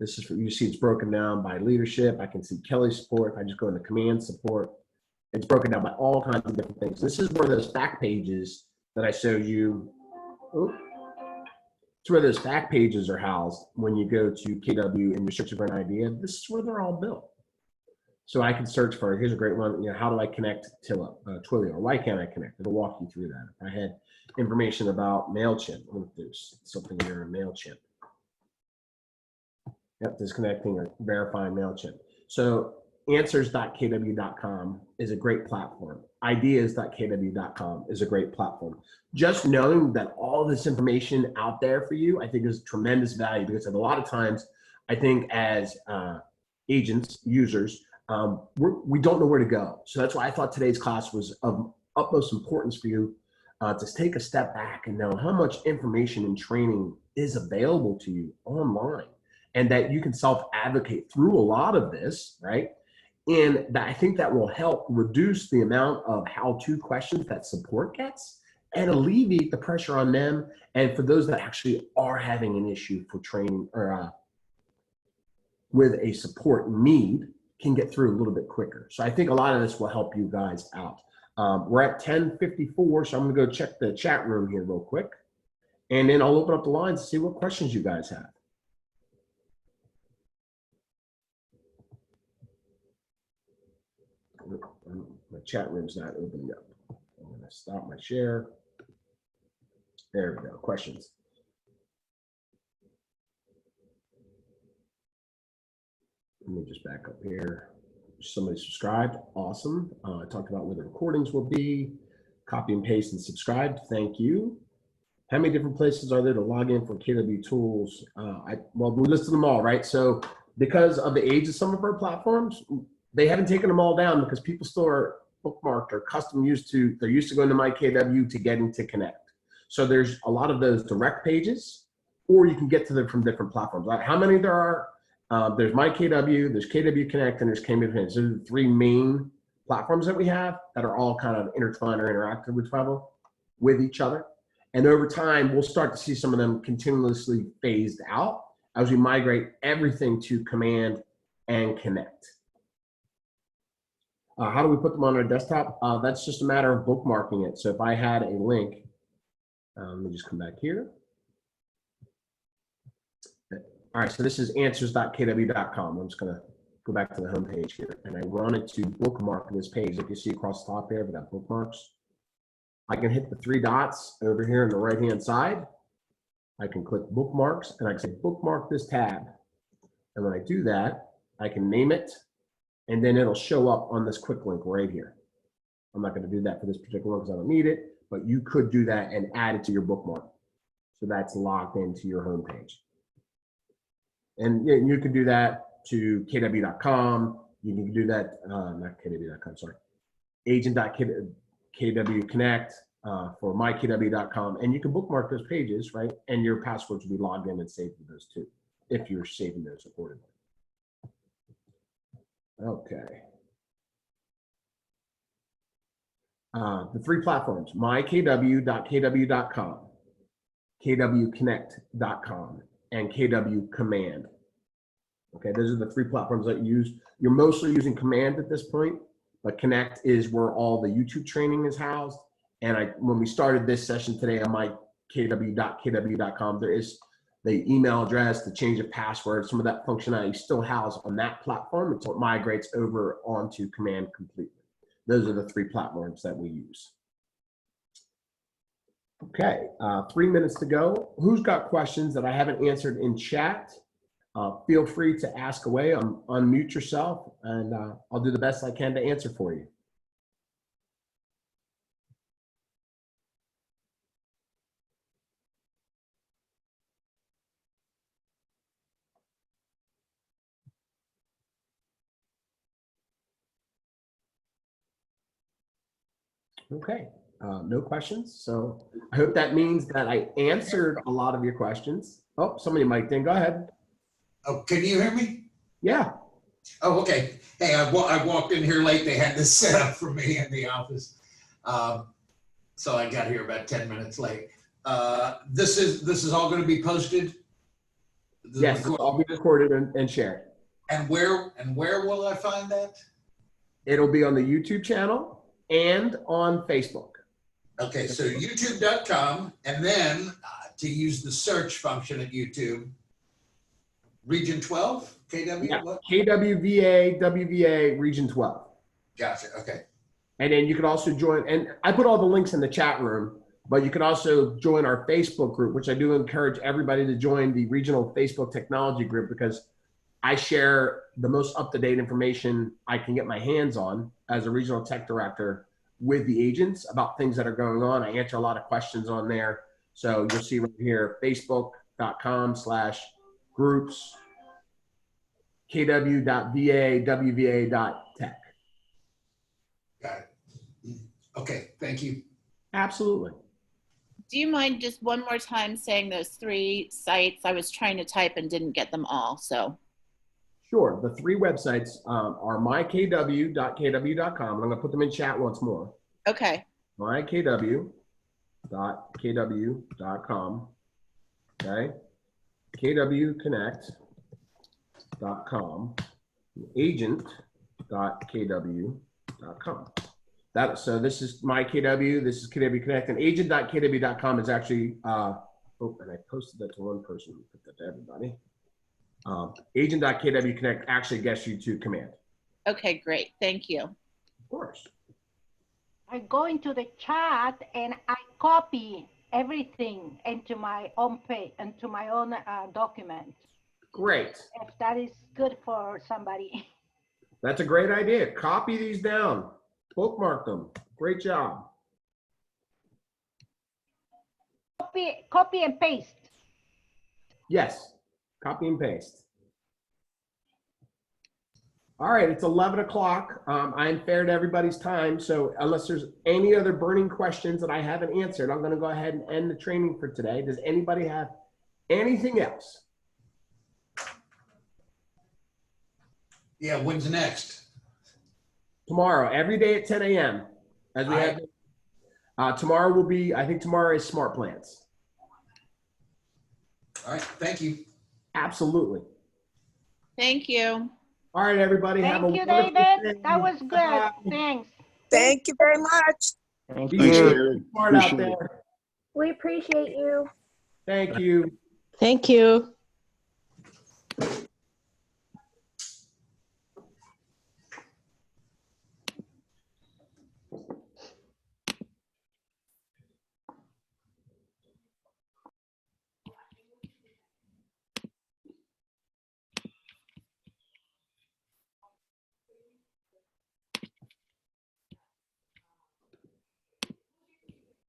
This is for, you see it's broken down by leadership. I can see Kelly support. If I just go into command support, it's broken down by all kinds of different things. This is where those fact pages that I showed you. It's where those fact pages are housed when you go to KW and you're searching for an idea. This is where they're all built. So I can search for, here's a great one, you know, how do I connect to Twilio, or why can't I connect? It'll walk you through that. If I had information about MailChimp, there's something here in MailChimp. Yep, disconnecting or verifying MailChimp. So answers.kw.com is a great platform. Ideas.kw.com is a great platform. Just knowing that all this information out there for you, I think is tremendous value, because a lot of times I think as agents, users, we don't know where to go. So that's why I thought today's class was of utmost importance for you to take a step back and know how much information and training is available to you online, and that you can self-advocate through a lot of this, right? And that I think that will help reduce the amount of how-to questions that support gets and alleviate the pressure on them. And for those that actually are having an issue for training or with a support need, can get through a little bit quicker. So I think a lot of this will help you guys out. We're at 10:54, so I'm gonna go check the chat room here real quick. And then I'll open up the lines to see what questions you guys have. My chat room's not opening up. I'm gonna stop my share. There we go, questions. Let me just back up here. Somebody subscribed, awesome. I talked about where the recordings will be. Copy and paste and subscribe, thank you. How many different places are there to log in for KW tools? Well, we listed them all, right? So because of the age of some of our platforms, they haven't taken them all down because people still are bookmarked or custom used to, they're used to going to my KW to getting to connect. So there's a lot of those direct pages, or you can get to them from different platforms. Like how many there are? There's my KW, there's KW Connect, and there's KW Connect. So the three main platforms that we have that are all kind of intertwined or interactive with each other. And over time, we'll start to see some of them continuously phased out as we migrate everything to Command and Connect. How do we put them on our desktop? That's just a matter of bookmarking it. So if I had a link, let me just come back here. All right, so this is answers.kw.com. I'm just going to go back to the home page here, and I wanted to bookmark this page. If you see across the top there, we got bookmarks. I can hit the 3 dots over here on the right-hand side. I can click bookmarks, and I can say bookmark this tab. And when I do that, I can name it, and then it'll show up on this quick link right here. I'm not going to do that for this particular one because I don't need it, but you could do that and add it to your bookmark. So that's locked into your home page. And you can do that to kw.com. You can do that, not kw.com, sorry, agent.kw connect for mykw.com. And you can bookmark those pages, right? And your passwords will be logged in and saved to those too, if you're saving those accordingly. Okay. The 3 platforms, mykw.kw.com, kwconnect.com, and KW Command. Okay, those are the 3 platforms that you use. You're mostly using Command at this point, but Connect is where all the YouTube training is housed. And when we started this session today on mykw.kw.com, there is the email address, the change of password, some of that functionality still housed on that platform until it migrates over onto Command completely. Those are the 3 platforms that we use. Okay, 3 minutes to go. Who's got questions that I haven't answered in chat? Feel free to ask away, unmute yourself, and I'll do the best I can to answer for you. Okay, no questions. So I hope that means that I answered a lot of your questions. Oh, somebody mic'd in. Go ahead. Oh, can you hear me? Yeah. Oh, okay. Hey, I walked in here late. They had this set up for me in the office. So I got here about 10 minutes late. This is all going to be posted? Yes, it'll all be recorded and shared. And where will I find that? It'll be on the YouTube channel and on Facebook. Okay, so youtube.com, and then to use the search function at YouTube, Region 12, KW? Yeah, What? KWVA, WVA, Region 12. Gotcha, okay. And then you can also join, and I put all the links in the chat room, but you can also join our Facebook group, which I do encourage everybody to join the regional Facebook technology group, because I share the most up-to-date information I can get my hands on as a regional tech director with the agents about things that are going on. I answer a lot of questions on there. So you'll see right here, facebook.com/groups, kw.va.wva.tech. Got it. Okay, thank you. Absolutely. Do you mind just one more time saying those 3 sites? I was trying to type and didn't get them all, so. Sure. The 3 websites are mykw.kw.com. I'm going to put them in chat once more. Okay. mykw.kw.com. Okay. kwconnect.com. agent.kw.com. So this is mykw, this is KW Connect, and agent.kw.com is actually, and I posted that to one person, put that to everybody. Agent.kw Connect actually gets you to Command. Okay, great. Thank you. Of course. I go into the chat and I copy everything into my own page, into my own document. Great. If that is good for somebody. That's a great idea. Copy these down. Bookmark them. Great job. Copy and paste. Yes. Copy and paste. All right, it's 11 o'clock. I'm fair to everybody's time. So unless there's any other burning questions that I haven't answered, I'm going to go ahead and end the training for today. Does anybody have anything else? Yeah, when's next? Tomorrow, every day at 10 a.m. As we have. Tomorrow will be, I think tomorrow is Smart Plants. All right, thank you. Absolutely. Thank you. All right, everybody. Thank have a you, wonderful David. day. That was good. Bye. Thanks. Thank you very much. Thanks, Be Gary. smart out Appreciate it. there. We appreciate you. Thank you. Thank you.